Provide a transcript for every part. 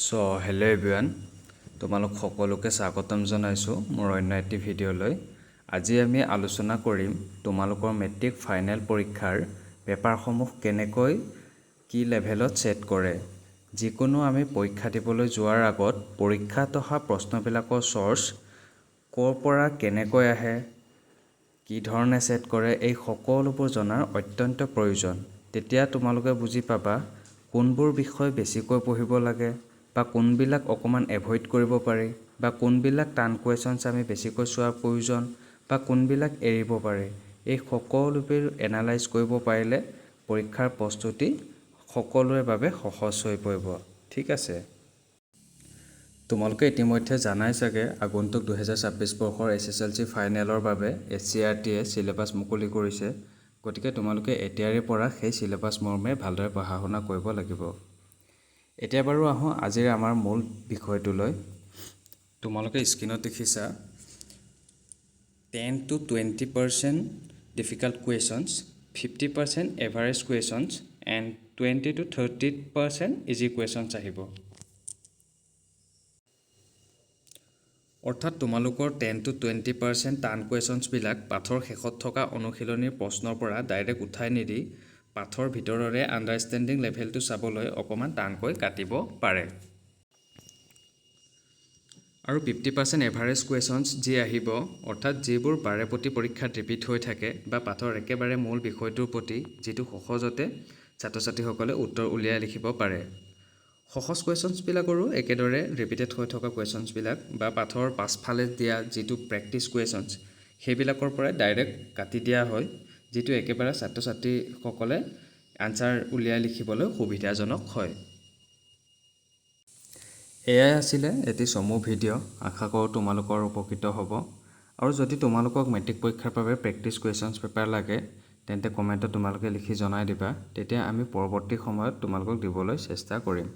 Hello everyone. তোমালোক সকলোকে স্বাগতম জনাইছো মোৰ অন্য এটি ভিডিঅ'লৈ। আজি আমি আলোচনা কৰিম তোমালোকৰ মেট্ৰিক ফাইনেল পৰীক্ষাৰ পেপাৰসমূহ কেনেকৈ কি লেভেলত সেট কৰে। যিকোনো আমি পৰীক্ষা দিবলৈ যোৱাৰ আগত পৰীক্ষাত অহা প্ৰশ্নবিলাকৰ সোৰ্স ক'ৰ পৰা কেনেকৈ আহে, কি ধৰণে সেট কৰে, এই সকলোবোৰ জনাৰ অত্যন্ত প্ৰয়োজন। তেতিয়া তোমালোকে বুজি পাবা কোনবোৰ বিষয় বেছিকৈ পঢ়িব লাগে বা কোনবিলাক অকমান এভয়েড কৰিব পাৰি বা কোনবিলাক টান কোৱেশ্যনছ আমি বেছিকৈ চোৱাৰ প্ৰয়োজন বা কোনবিলাক এৰিব পাৰি। এই সকলোবোৰ এনালাইজ কৰিব পাৰিলে পৰীক্ষাৰ প্ৰস্তুতি সকলোৰে বাবে সহজ হৈ পৰিব। ঠিক আছে, তোমালোকে ইতিমধ্যে জানাই চাগে আগন্তুক 2026 বৰ্ষৰ SSLC ফাইনেলৰ বাবে SCRTয়ে সিলেবাস মুকলি কৰিছে। গতিকে তোমালোকে এতিয়াৰে পৰা সেই সিলেবাস মৰ্মে ভালদৰে পঢ়া শুনা কৰিব লাগিব। এতিয়া বাৰু আহোঁ আজিৰ আমাৰ মূল বিষয়টোলৈ। তোমালোকে স্ক্ৰীনত দেখিছা 10 to 20% difficult questions, 50% average questions and 20 to 30% easy questions আহিব। অৰ্থাৎ তোমালোকৰ 10 to 20% টান কুৱেশ্যনছবিলাক পাঠৰ শেষত থকা অনুশীলনীৰ প্ৰশ্নৰ পৰা ডাইৰেক্ট উঠাই নিদি পাঠৰ ভিতৰৰে আণ্ডাৰষ্টেণ্ডিং লেভেলটো চাবলৈ অকণমান টানকৈ কাটিব পাৰে। আৰু 50% এভাৰেজ কুৱেশ্যনছ যি আহিব, অৰ্থাৎ যিবোৰ বাৰে প্ৰতি পৰীক্ষাত ৰিপিট হৈ থাকে বা পাঠৰ একেবাৰে মূল বিষয়টোৰ প্ৰতি যিটো সহজতে ছাত্ৰ ছাত্ৰীসকলে উত্তৰ উলিয়াই লিখিব পাৰে। সহজ কুৱেশ্যনছবিলাকৰো একেদৰে ৰিপিটেড হৈ থকা কুৱেশ্যনছবিলাক বা পাঠৰ পাছফালে দিয়া যিটো প্ৰেক্টিছ কুৱেশ্যনছ সেইবিলাকৰ পৰাই ডাইৰেক্ট কাটি দিয়া হয়, যিটো একেবাৰে ছাত্ৰ ছাত্ৰীসকলে আনচাৰ উলিয়াই লিখিবলৈ সুবিধাজনক হয়। এয়াই আছিলে এটি চমু ভিডিঅ'। আশা কৰোঁ তোমালোকৰ উপকৃত হ'ব। আৰু যদি তোমালোকক মেট্ৰিক পৰীক্ষাৰ বাবে প্ৰেক্টিছ কুৱেশ্যনছ পেপাৰ লাগে তেন্তে কমেণ্টত তোমালোকে লিখি জনাই দিবা। তেতিয়া আমি পৰৱৰ্তী সময়ত তোমালোকক দিবলৈ চেষ্টা কৰিম।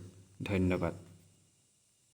ধন্যবাদ।